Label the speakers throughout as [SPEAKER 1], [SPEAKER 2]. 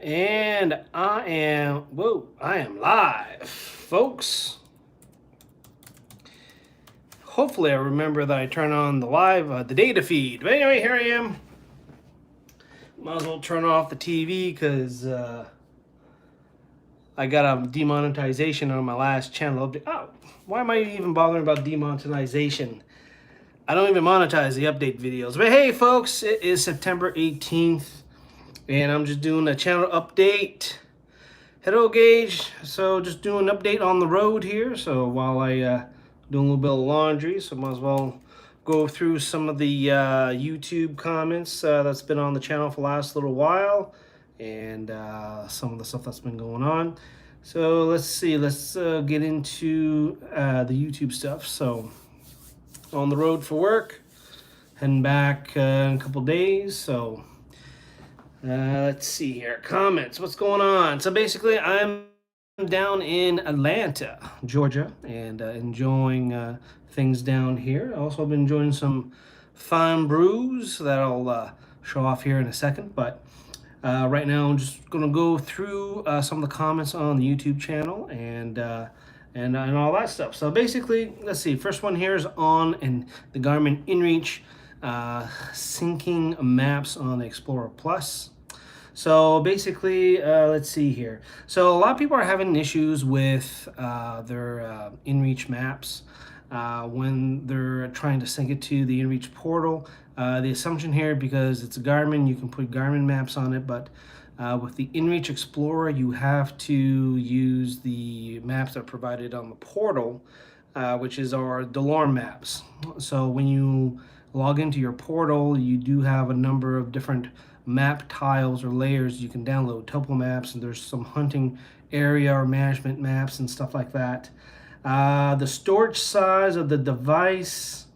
[SPEAKER 1] And I am live, folks. Hopefully I remember that I turn on the the data feed. But anyway, here I am. Might as well turn off the TV because I got a demonetization on my last channel update. Oh, why am I even bothering about demonetization? I don't even monetize the update videos. But hey, folks, it is September 18th, and I'm just doing a channel update. Hello, Gage. So just doing an update on the road here. So while I do a little bit of laundry, so might as well go through some of the YouTube comments that's been on the channel for the last little while, and some of the stuff that's been going on. So let's see. Let's get into the YouTube stuff. So on the road for work, heading back in a couple days. So let's see here. Comments. What's going on? So basically, I'm down in Atlanta, Georgia, and enjoying things down here. Also been enjoying some fine brews that I'll show off here in a second. But right now, I'm just going to go through some of the comments on the YouTube channel and all that stuff. So basically, let's see. First one here is on the Garmin inReach syncing maps on the Explorer Plus. So basically, let's see here. So a lot of people are having issues with their inReach maps when they're trying to sync it to the inReach portal. The assumption here, because it's a Garmin, you can put Garmin maps on it, but with the inReach Explorer, you have to use the maps that are provided on the portal, which is our DeLorme maps. So when you log into your portal, you do have a number of different map tiles or layers you can download, topo maps, and there's some hunting area or management maps and stuff like that. The storage size of the device,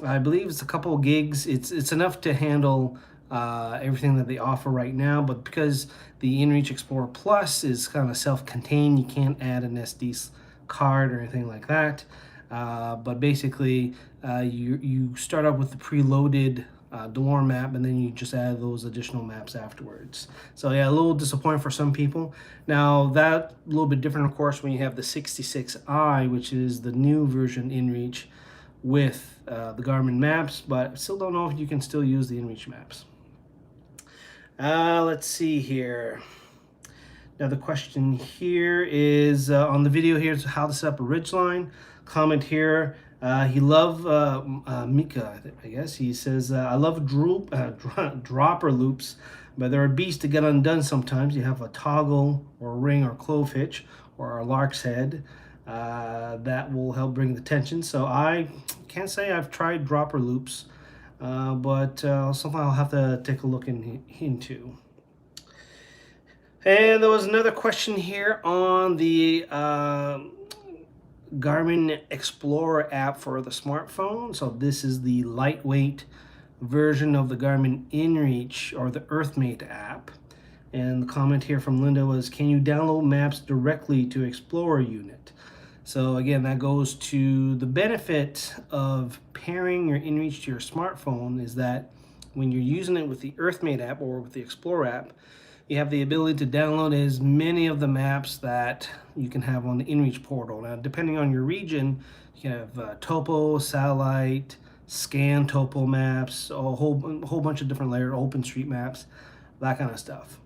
[SPEAKER 1] I believe it's a couple of gigs. It's enough to handle everything that they offer right now, but because the inReach Explorer Plus is kind of self-contained, you can't add an SD card or anything like that. But basically, you start out with the preloaded DeLorme map, and then you just add those additional maps afterwards. So yeah, a little disappointing for some people. Now that a little bit different, of course, when you have the 66i, which is the new version inReach with the Garmin maps, but still don't know if you can still use the inReach maps. Let's see here. Now the question here is on the video here is how to set up a ridgeline. Comment here. He loved Mika, I guess. He says, I love dropper loops, but they're a beast to get undone sometimes. You have a toggle or a ring or clove hitch or a lark's head that will help bring the tension. So I can't say I've tried dropper loops, but something I'll have to take a look into. And there was another question here on the Garmin Explorer app for the smartphone. So this is the lightweight version of the Garmin inReach or the EarthMate app. And the comment here from Linda was, can you download maps directly to Explorer unit? So again, that goes to the benefit of pairing your inReach to your smartphone is that when you're using it with the EarthMate app or with the Explorer app, you have the ability to download as many of the maps that you can have on the inReach portal. Now, depending on your region, you can have topo, satellite, scan topo maps, a whole bunch of different layers, OpenStreetMaps, that kind of stuff.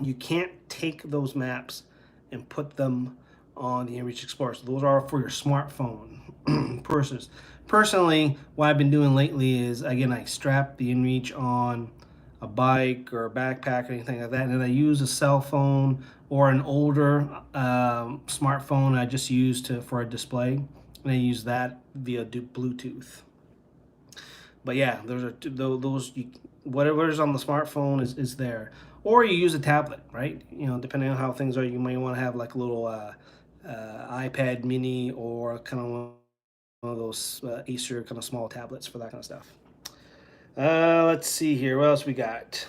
[SPEAKER 1] You can't take those maps and put them on the inReach Explorer. So those are for your smartphone. Personally, what I've been doing lately is, again, I strap the inReach on a bike or a backpack or anything like that, and then I use a cell phone or an older smartphone I just use for a display, and I use that via Bluetooth. But yeah, whatever's on the smartphone is there, or you use a tablet, right? You know, depending on how things are, you might want to have like a little iPad mini or kind of one of those Acer kind of small tablets for that kind of stuff. Let's see here. What else we got?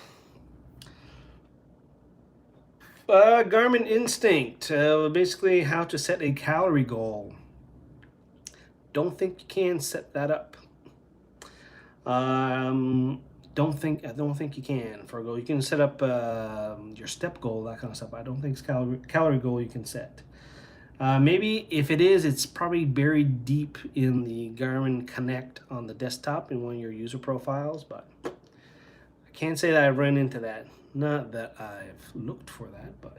[SPEAKER 1] Garmin Instinct. Basically, how to set a calorie goal. Don't think you can set that up. don't think you can for a goal. You can set up your step goal, that kind of stuff. I don't think it's calorie goal you can set. Maybe if it is, it's probably buried deep in the Garmin Connect on the desktop in one of your user profiles, but I can't say that I've run into that. Not that I've looked for that, but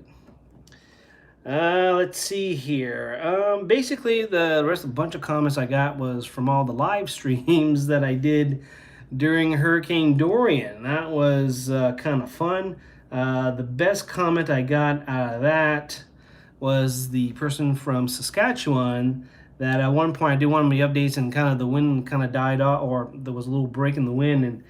[SPEAKER 1] let's see here. Basically, the rest of the bunch of comments I got was from all the live streams that I did during Hurricane Dorian. That was kind of fun. The best comment I got out of that was the person from Saskatchewan that at one point I did one of my updates and kind of the wind kind of died off, or there was a little break in the wind, and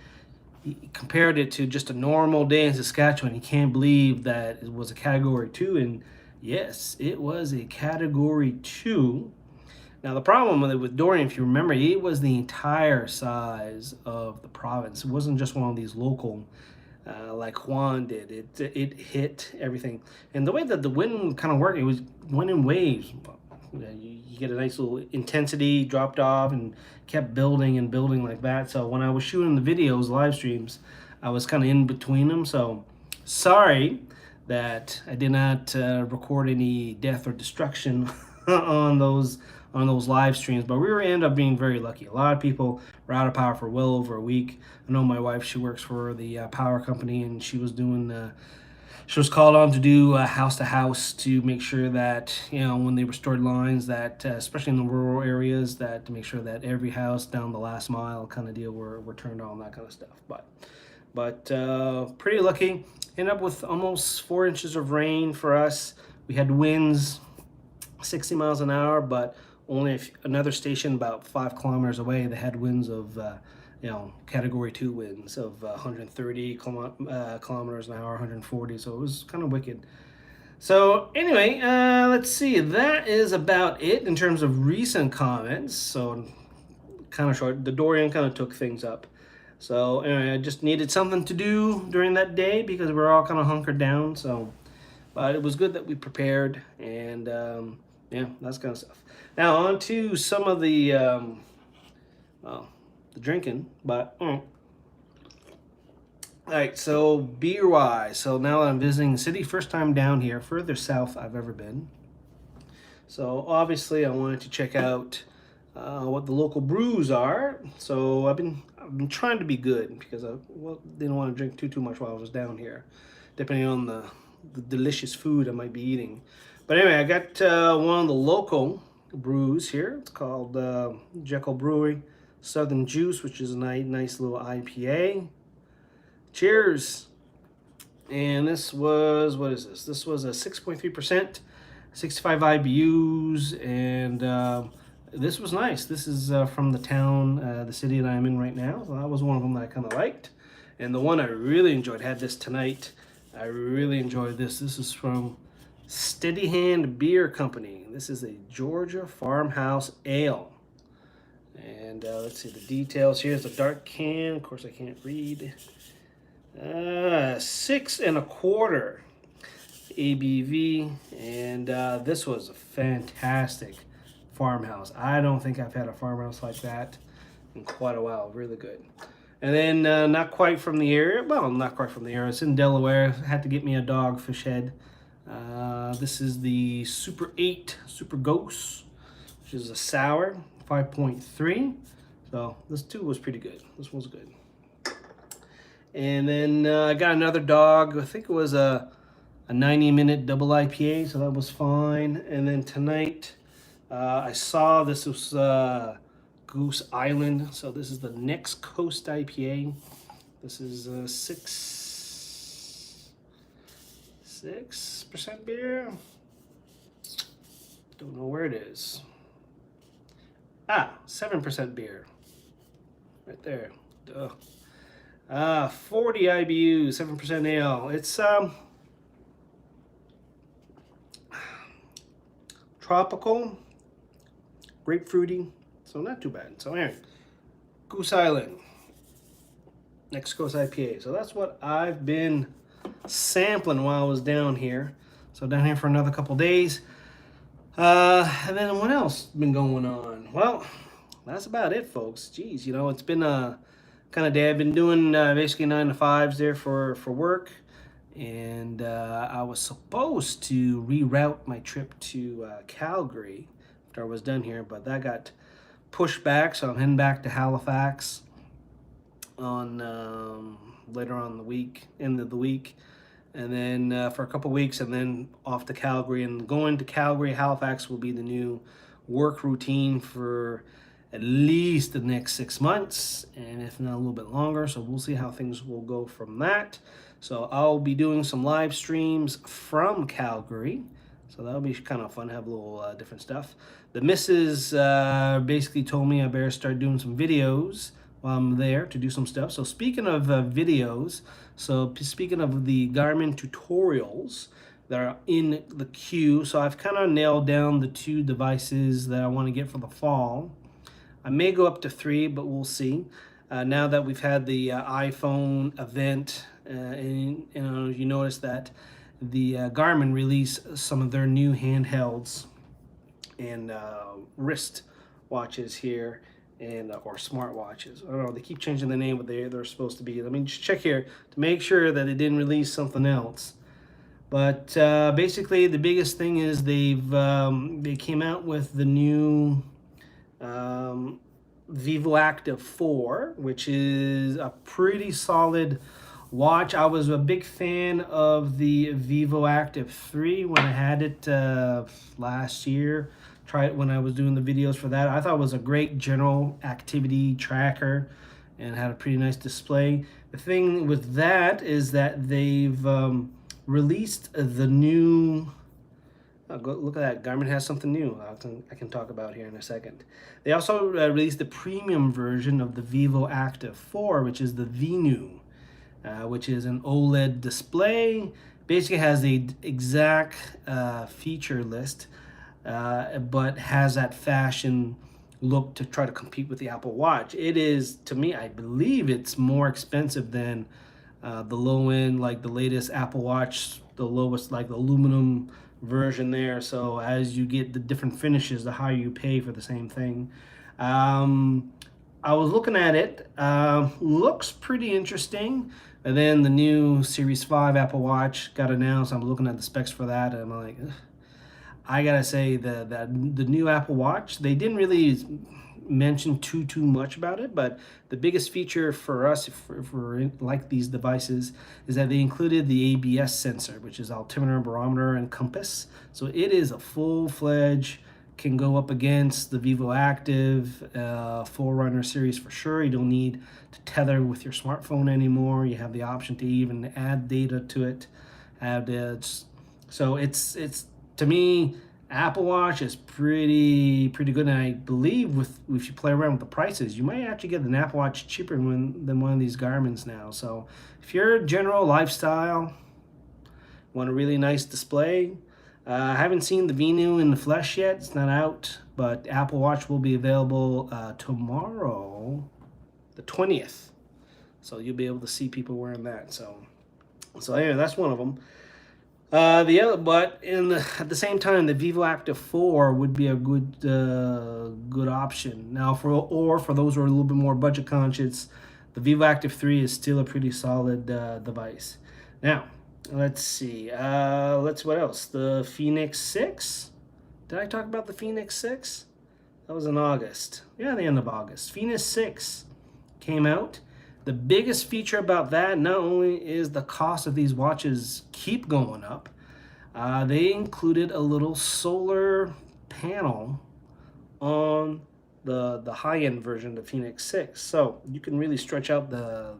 [SPEAKER 1] he compared it to just a normal day in Saskatchewan. He can't believe that it was a Category 2, and yes, it was a Category 2. Now the problem with Dorian, if you remember, it was the entire size of the province. It wasn't just one of these local like Juan did. It hit everything. And the way that the wind kind of worked, it was went in waves. You get a nice little intensity, dropped off, and kept building and building like that. So when I was shooting the videos, live streams, I was kind of in between them. So sorry that I did not record any death or destruction on those live streams, but we ended up being very lucky. A lot of people were out of power for well over a week. I know my wife, she works for the power company, and she was doing she was called on to do house to house to make sure that, you know, when they restored lines, that especially in the rural areas, that to make sure that every house down the last mile kind of deal were turned on, that kind of stuff. But pretty lucky. Ended up with almost 4 inches of rain for us. We had winds 60 miles an hour, but only another station about 5 kilometers away, they had winds of, you know, Category 2 winds of 130 kilometers an hour, 140. So it was kind of wicked. So anyway, let's see. That is about it in terms of recent comments. So kind of short. The Dorian kind of took things up. So anyway, I just needed something to do during that day because we're all kind of hunkered down. So, but it was good that we prepared, and yeah, that's kind of stuff. Now on to some of the well, the drinking, but all right. So beer wise, so now that I'm visiting the city, first time down here, further south I've ever been. So obviously I wanted to check out what the local brews are. So I've been trying to be good because I didn't want to drink too much while I was down here, depending on the delicious food I might be eating. But anyway, I got one of the local brews here. It's called Jekyll Brewery Southern Juice, which is a nice little IPA. Cheers. And this was, what is this? This was a 6.3%, 65 IBUs, and this was nice. This is from the town, the city that I'm in right now. So that was one of them that I kind of liked. And the one I really enjoyed, had this tonight. I really enjoyed this. This is from Steady Hand Beer Company. This is a Georgia Farmhouse Ale. And let's see the details here. It's a dark can. Of course, I can't read. 6 1/4 ABV. And this was a fantastic farmhouse. I don't think I've had a farmhouse like that in quite a while. Really good. And then not quite from the area. Well, not quite from the area. It's in Delaware. I had to get me a Dogfish Head. This is the Super 8 Super Ghost, which is a sour, 5.3. So this too was pretty good. This one's good. And then I got another dog. I think it was a 90-minute double IPA, so that was fine. And then tonight I saw this was Goose Island. So this is the Next Coast IPA. This is 6% beer. Don't know where it is. 7% beer. Right there. Duh. 40 IBU, 7% ale. It's tropical, grapefruity, so not too bad. So anyway, Goose Island, Next Coast IPA. So that's what I've been sampling while I was down here. So down here for another couple days. And then what else been going on? Well, that's about it, folks. Geez, you know, it's been a kind of day. I've been doing basically 9 to 5s there for work, and I was supposed to reroute my trip to Calgary after I was done here, but that got pushed back, so I'm heading back to Halifax on later on the week, end of the week, and then for a couple weeks, and then off to Calgary. And going to Calgary, Halifax will be the new work routine for at least the next 6 months, and if not a little bit longer. So we'll see how things will go from that. So I'll be doing some live streams from Calgary, so that'll be kind of fun, have a little different stuff. The missus basically told me I better start doing some videos while I'm there to do some stuff. So speaking of videos, so speaking of the Garmin Tutorials that are in the queue, so I've kind of nailed down the 2 devices that I want to get for the fall. I may go up to 3, but we'll see. Now that we've had the iPhone event, and you notice that the Garmin released some of their new handhelds and wrist watches here, and or smartwatches. I don't know, they keep changing the name, but they're supposed to be. Let me just check here to make sure that it didn't release something else. But basically, the biggest thing is they came out with the new Vivo Active 4, which is a pretty solid watch. I was a big fan of the Vivo Active 3 when I had it last year. Tried it when I was doing the videos for that. I thought it was a great general activity tracker and had a pretty nice display. The thing with that is that they've released the new go look at that. Garmin has something new I can talk about here in a second. They also released the premium version of the Vivo Active 4, which is the VNU, which is an OLED display. Basically has the exact feature list, but has that fashion look to try to compete with the Apple Watch. It is, to me, I believe it's more expensive than the low end, like the latest Apple Watch, the lowest, like the aluminum version there. So as you get the different finishes, the higher you pay for the same thing. I was looking at it, looks pretty interesting. And then the new Series 5 Apple Watch got announced. I'm looking at the specs for that, and I'm like, ugh. I gotta say that the new Apple Watch, they didn't really mention too much about it, but the biggest feature for us, if we're like these devices, is that they included the ABS sensor, which is altimeter, barometer, and compass. So it is a full-fledged, can go up against the Vivo Active 4Runner series for sure. You don't need to tether with your smartphone anymore. You have the option to even add data to it. So it's to me, Apple Watch is pretty good, and I believe if you play around with the prices, you might actually get an Apple Watch cheaper than one of these Garmin's now. So if you're general lifestyle, want a really nice display, I haven't seen the VNU in the flesh yet. It's not out, but Apple Watch will be available tomorrow, the 20th. So you'll be able to see people wearing that. So anyway, that's one of them. The other, but at the same time, the Vivo Active 4 would be a good option. Now, for those who are a little bit more budget conscious, the Vivo Active 3 is still a pretty solid device. Now, let's see. What else? The Phoenix 6. Did I talk about the Phoenix 6? That was in August. Yeah, the end of August. Phoenix 6 came out. The biggest feature about that, not only is the cost of these watches keep going up, they included a little solar panel on the high-end version of the Phoenix 6. So you can really stretch out the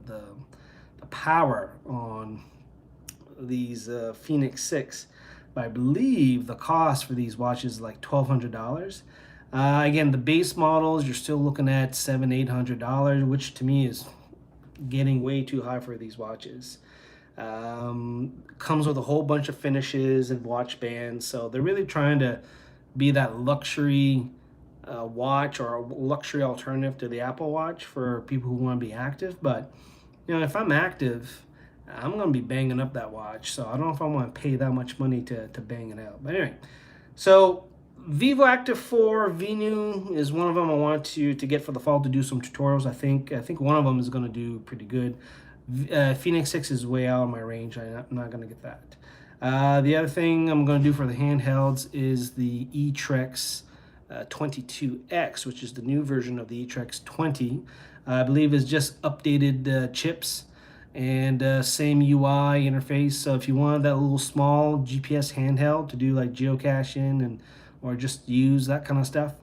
[SPEAKER 1] power on these Phoenix 6. But I believe the cost for these watches is like $1,200. Again, the base models, you're still looking at $700-800, which to me is getting way too high for these watches. Comes with a whole bunch of finishes and watch bands, so they're really trying to be that luxury watch or a luxury alternative to the Apple Watch for people who want to be active. But if I'm active, I'm going to be banging up that watch, so I don't know if I want to pay that much money to bang it out. But anyway, so Vivo Active 4 Venu is one of them I want to get for the fall to do some tutorials. I think one of them is going to do pretty good. Phoenix 6 is way out of my range. I'm not going to get that. The other thing I'm going to do for the handhelds is the eTrex 22X, which is the new version of the eTrex 20. I believe is just updated chips and same UI interface. So if you wanted that little small GPS handheld to do like geocaching and or just use that kind of stuff,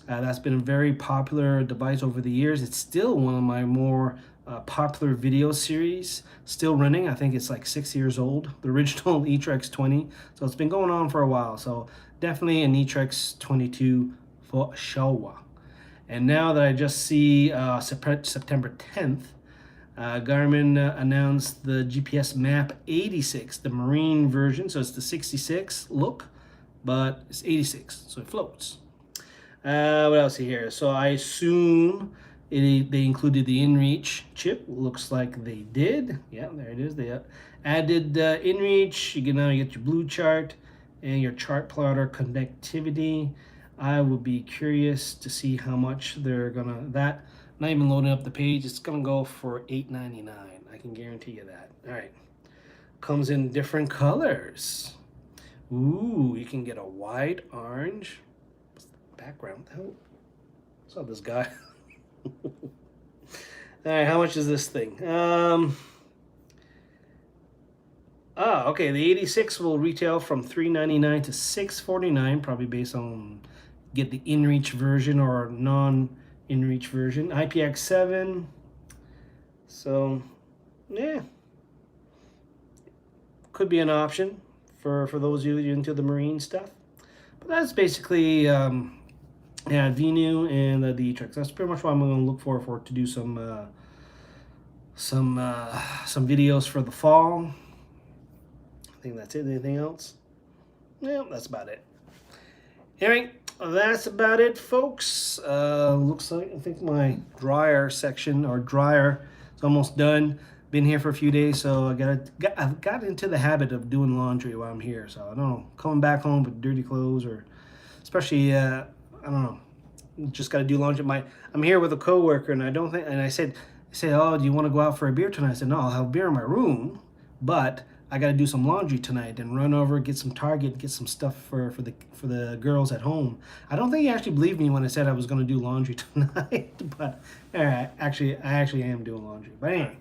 [SPEAKER 1] that's been a very popular device over the years. It's still one of my more popular video series, still running. I think it's like 6 years old, the original eTrex 20. So it's been going on for a while. So definitely an eTrex 22 for sure. And now that I just see September 10th, Garmin announced the GPS Map 86, the marine version. So it's the 66 look, but it's 86, so it floats. What else here? So I assume they included the inReach chip. Looks like they did. Yeah, there it is. They added inReach. You can now get your blue chart and your chart plotter connectivity. I would be curious to see how much they're gonna that. Not even loading up the page. It's gonna go for $8.99. I can guarantee you that. All right. Comes in different colors. Ooh, you can get a white, orange. What's the background? What the hell? Saw this guy. All right, how much is this thing? Okay. The 86 will retail from $3.99 to $6.49, probably based on get the inReach version or non-inReach version. IPX7. So, yeah, could be an option for those of you into the marine stuff. But that's basically yeah, Venu and the eTrex. That's pretty much what I'm going to look for to do some videos for the fall. I think that's it. Anything else? Yeah, that's about it. Anyway, that's about it, folks. Looks like I think my dryer section or dryer is almost done. Been here for a few days, so I've got into the habit of doing laundry while I'm here. So I don't know, coming back home with dirty clothes, or especially I don't know, just got to do laundry. I'm here with a coworker, and I said, oh, do you want to go out for a beer tonight? I said, no, I'll have beer in my room, but I got to do some laundry tonight and run over, get some Target, get some stuff for the girls at home. I don't think he actually believed me when I said I was going to do laundry tonight, but I actually am doing laundry. But anyway,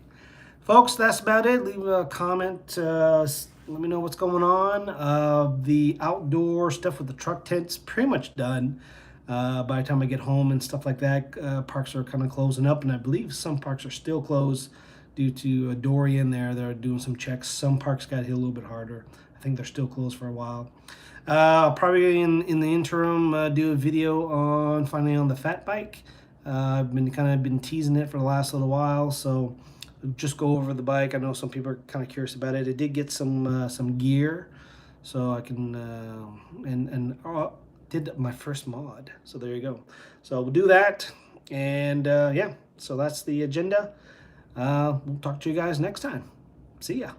[SPEAKER 1] folks, that's about it. Leave a comment. Let me know what's going on. The outdoor stuff with the truck tent's pretty much done. By the time I get home and stuff like that, parks are kind of closing up, and I believe some parks are still closed due to Dorian there. They're doing some checks. Some parks got hit a little bit harder. I think they're still closed for a while. I'll probably in the interim do a video on finally on the fat bike. I've been teasing it for the last little while, so just go over the bike. I know some people are kind of curious about it. It did get some gear, so I can did my first mod. So there you go. So we'll do that, and yeah. So that's the agenda. We'll talk to you guys next time. See ya.